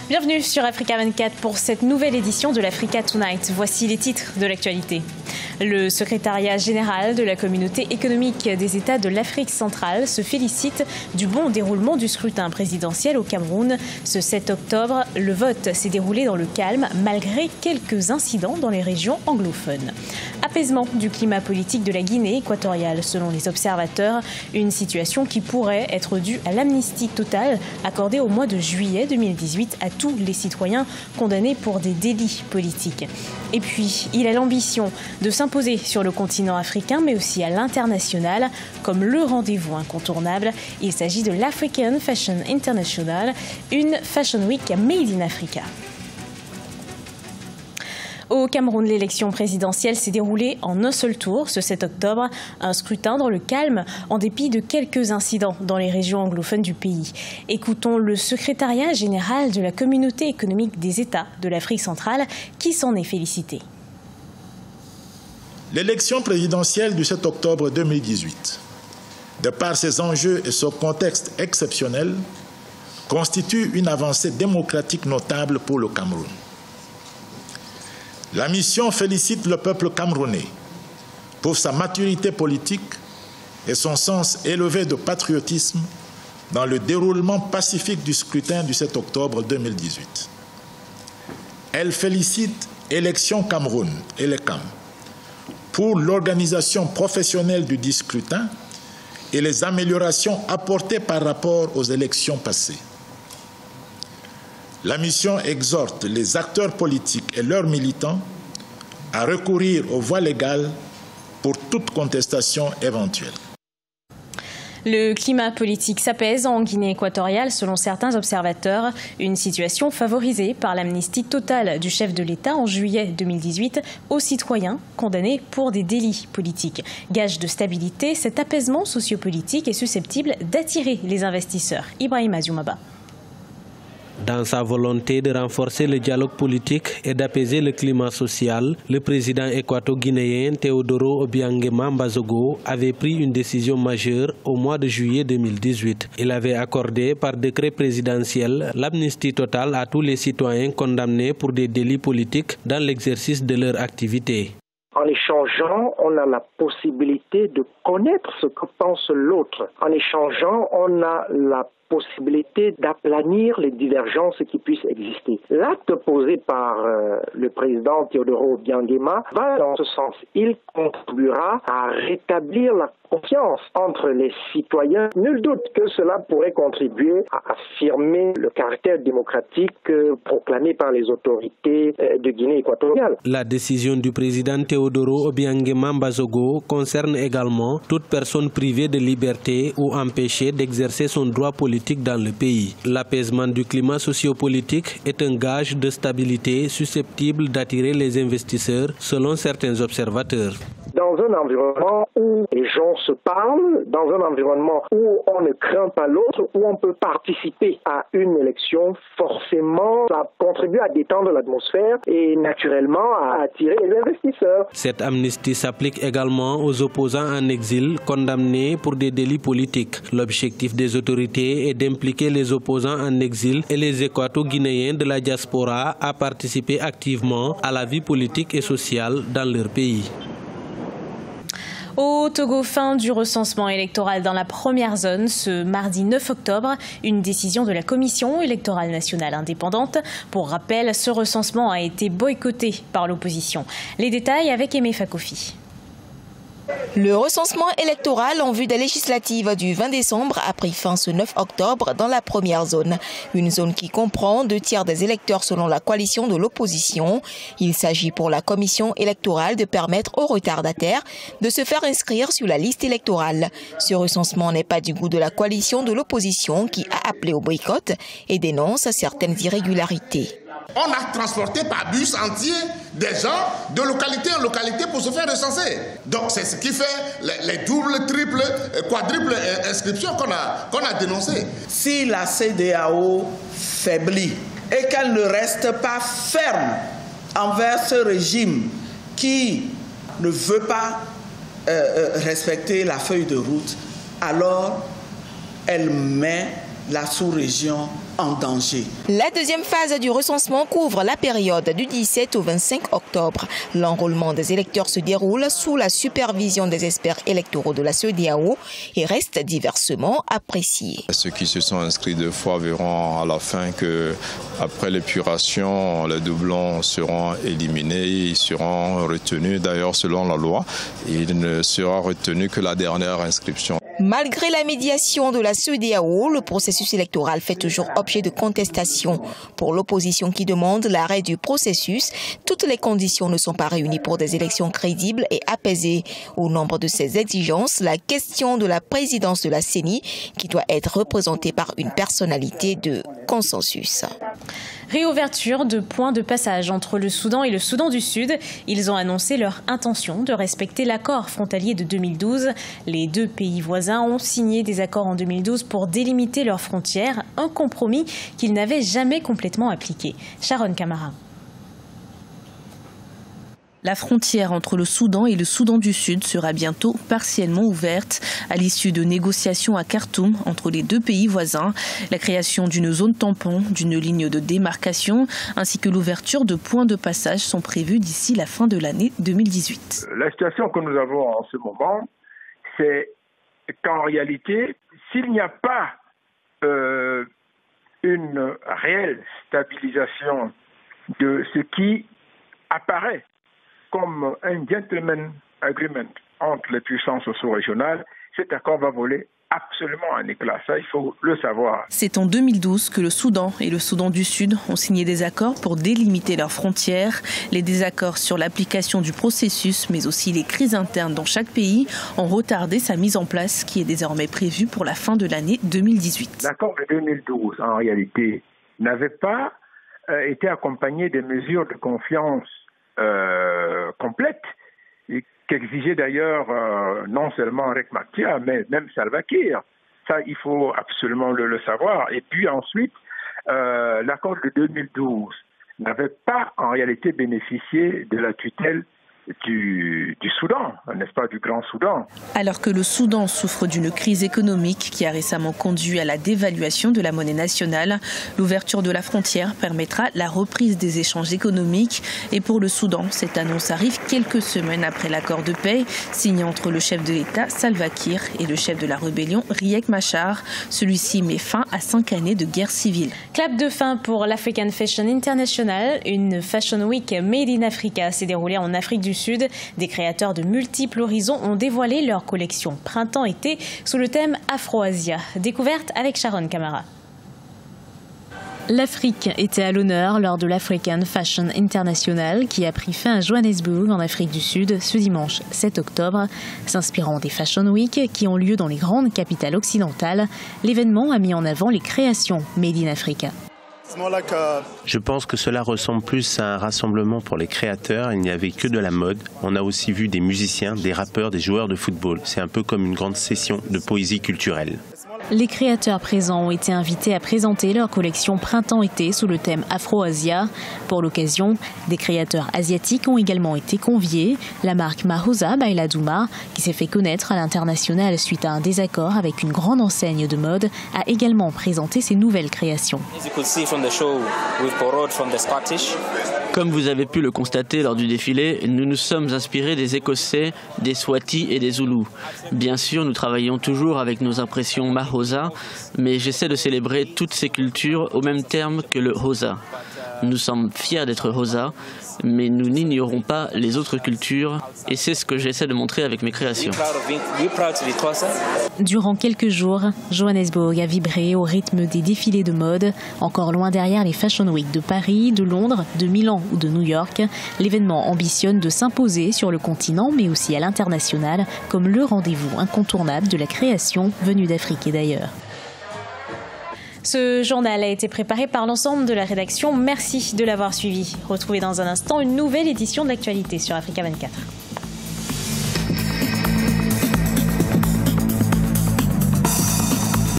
Bienvenue sur Africa 24 pour cette nouvelle édition de l'Africa Tonight. Voici les titres de l'actualité. Le secrétariat général de la communauté économique des États de l'Afrique centrale se félicite du bon déroulement du scrutin présidentiel au Cameroun. Ce 7 octobre, le vote s'est déroulé dans le calme malgré quelques incidents dans les régions anglophones. Apaisement du climat politique de la Guinée équatoriale selon les observateurs, une situation qui pourrait être due à l'amnistie totale accordée au mois de juillet 2018 à tous les citoyens condamnés pour des délits politiques. Et puis, il a l'ambition de s'imposer sur le continent africain, mais aussi à l'international, comme le rendez-vous incontournable. Il s'agit de l'African Fashion International, une Fashion Week made in Africa. Au Cameroun, l'élection présidentielle s'est déroulée en un seul tour ce 7 octobre. Un scrutin dans le calme, en dépit de quelques incidents dans les régions anglophones du pays. Écoutons le secrétariat général de la communauté économique des États de l'Afrique centrale qui s'en est félicité. L'élection présidentielle du 7 octobre 2018, de par ses enjeux et son contexte exceptionnel, constitue une avancée démocratique notable pour le Cameroun. La mission félicite le peuple camerounais pour sa maturité politique et son sens élevé de patriotisme dans le déroulement pacifique du scrutin du 7 octobre 2018. Elle félicite Élections Cameroun, ELECAM, pour l'organisation professionnelle du scrutin et les améliorations apportées par rapport aux élections passées. La mission exhorte les acteurs politiques et leurs militants à recourir aux voies légales pour toute contestation éventuelle. Le climat politique s'apaise en Guinée équatoriale selon certains observateurs, une situation favorisée par l'amnistie totale du chef de l'État en juillet 2018 aux citoyens condamnés pour des délits politiques. Gage de stabilité, cet apaisement sociopolitique est susceptible d'attirer les investisseurs. Ibrahim Azoumaba. Dans sa volonté de renforcer le dialogue politique et d'apaiser le climat social, le président équato-guinéen Teodoro Obiang Mbazogo avait pris une décision majeure au mois de juillet 2018. Il avait accordé par décret présidentiel l'amnistie totale à tous les citoyens condamnés pour des délits politiques dans l'exercice de leur activité. En échangeant, on a la possibilité de connaître ce que pense l'autre. En échangeant, on a la possibilité d'aplanir les divergences qui puissent exister. L'acte posé par le président Teodoro Obiang va dans ce sens. Il contribuera à rétablir la confiance entre les citoyens. Nul doute que cela pourrait contribuer à affirmer le caractère démocratique proclamé par les autorités de Guinée équatoriale. La décision du président Teodoro Obiang Mbazogo concerne également toute personne privée de liberté ou empêchée d'exercer son droit politique dans le pays. L'apaisement du climat sociopolitique est un gage de stabilité susceptible d'attirer les investisseurs, selon certains observateurs. Dans un environnement où les gens se parlent, dans un environnement où on ne craint pas l'autre, où on peut participer à une élection, forcément, ça contribue à détendre l'atmosphère et naturellement à attirer les investisseurs. Cette amnistie s'applique également aux opposants en exil condamnés pour des délits politiques. L'objectif des autorités est d'impliquer les opposants en exil et les équato-guinéens de la diaspora à participer activement à la vie politique et sociale dans leur pays. Au Togo, fin du recensement électoral dans la première zone ce mardi 9 octobre. Une décision de la Commission électorale nationale indépendante. Pour rappel, ce recensement a été boycotté par l'opposition. Les détails avec Aimé Fakofi. Le recensement électoral en vue des législatives du 20 décembre a pris fin ce 9 octobre dans la première zone. Une zone qui comprend 2/3 des électeurs selon la coalition de l'opposition. Il s'agit pour la commission électorale de permettre aux retardataires de se faire inscrire sur la liste électorale. Ce recensement n'est pas du goût de la coalition de l'opposition qui a appelé au boycott et dénonce certaines irrégularités. On a transporté par bus entier des gens de localité en localité pour se faire recenser. Donc c'est ce qui fait les doubles, triples, quadruples inscriptions qu'on a dénoncées. Si la CEDEAO faiblit et qu'elle ne reste pas ferme envers ce régime qui ne veut pas respecter la feuille de route, alors elle met la sous-région en danger. La deuxième phase du recensement couvre la période du 17 au 25 octobre. L'enrôlement des électeurs se déroule sous la supervision des experts électoraux de la CEDEAO et reste diversement apprécié. Ceux qui se sont inscrits 2 fois verront à la fin que, après l'épuration, les doublons seront éliminés, ils seront retenus. D'ailleurs, selon la loi, il ne sera retenu que la dernière inscription. Malgré la médiation de la CEDEAO, le processus électoral fait toujours objet de contestation. Pour l'opposition qui demande l'arrêt du processus, toutes les conditions ne sont pas réunies pour des élections crédibles et apaisées. Au nombre de ces exigences, la question de la présidence de la CENI, qui doit être représentée par une personnalité de consensus. Réouverture de points de passage entre le Soudan et le Soudan du Sud. Ils ont annoncé leur intention de respecter l'accord frontalier de 2012. Les 2 pays voisins ont signé des accords en 2012 pour délimiter leurs frontières, un compromis qu'ils n'avaient jamais complètement appliqué. Sharon Camara. La frontière entre le Soudan et le Soudan du Sud sera bientôt partiellement ouverte à l'issue de négociations à Khartoum entre les 2 pays voisins. La création d'une zone tampon, d'une ligne de démarcation ainsi que l'ouverture de points de passage sont prévus d'ici la fin de l'année 2018. La situation que nous avons en ce moment, c'est qu'en réalité, s'il n'y a pas une réelle stabilisation de ce qui apparaît comme un gentleman agreement entre les puissances sous-régionales, cet accord va voler absolument en éclats. Ça, il faut le savoir. C'est en 2012 que le Soudan et le Soudan du Sud ont signé des accords pour délimiter leurs frontières. Les désaccords sur l'application du processus, mais aussi les crises internes dans chaque pays, ont retardé sa mise en place, qui est désormais prévue pour la fin de l'année 2018. L'accord de 2012, en réalité, n'avait pas été accompagné des mesures de confiance complète, qu'exigeait d'ailleurs non seulement Riek Machar, mais même Salva Kiir. Ça, il faut absolument le savoir. Et puis ensuite, l'accord de 2012 n'avait pas en réalité bénéficié de la tutelle du Soudan, n'est-ce pas, du Grand Soudan. Alors que le Soudan souffre d'une crise économique qui a récemment conduit à la dévaluation de la monnaie nationale, l'ouverture de la frontière permettra la reprise des échanges économiques. Et pour le Soudan, cette annonce arrive quelques semaines après l'accord de paix signé entre le chef de l'État, Salva Kiir, et le chef de la rébellion, Riek Machar. Celui-ci met fin à 5 années de guerre civile. Clap de fin pour l'African Fashion International. Une Fashion Week Made in Africa s'est déroulée en Afrique du Sud. Des créateurs de multiples horizons ont dévoilé leur collection printemps-été sous le thème Afro-Asia. Découverte avec Sharon Camara. L'Afrique était à l'honneur lors de l'African Fashion International qui a pris fin à Johannesburg en Afrique du Sud ce dimanche 7 octobre. S'inspirant des Fashion Week qui ont lieu dans les grandes capitales occidentales, l'événement a mis en avant les créations Made in Africa. Je pense que cela ressemble plus à un rassemblement pour les créateurs. Il n'y avait que de la mode. On a aussi vu des musiciens, des rappeurs, des joueurs de football. C'est un peu comme une grande session de poésie culturelle. Les créateurs présents ont été invités à présenter leur collection printemps-été sous le thème Afro-Asia. Pour l'occasion, des créateurs asiatiques ont également été conviés. La marque Mahosa by Ladouma, qui s'est fait connaître à l'international suite à un désaccord avec une grande enseigne de mode, a également présenté ses nouvelles créations. Comme vous avez pu le constater lors du défilé, nous nous sommes inspirés des Écossais, des Swatis et des Zoulous. Bien sûr, nous travaillons toujours avec nos impressions Mahosa, mais j'essaie de célébrer toutes ces cultures au même terme que le Hosa. Nous sommes fiers d'être Hosa, mais nous n'ignorons pas les autres cultures et c'est ce que j'essaie de montrer avec mes créations. Durant quelques jours, Johannesburg a vibré au rythme des défilés de mode. Encore loin derrière les Fashion Week de Paris, de Londres, de Milan ou de New York, l'événement ambitionne de s'imposer sur le continent mais aussi à l'international comme le rendez-vous incontournable de la création venue d'Afrique et d'ailleurs. Ce journal a été préparé par l'ensemble de la rédaction. Merci de l'avoir suivi. Retrouvez dans un instant une nouvelle édition de l'actualité sur Africa 24.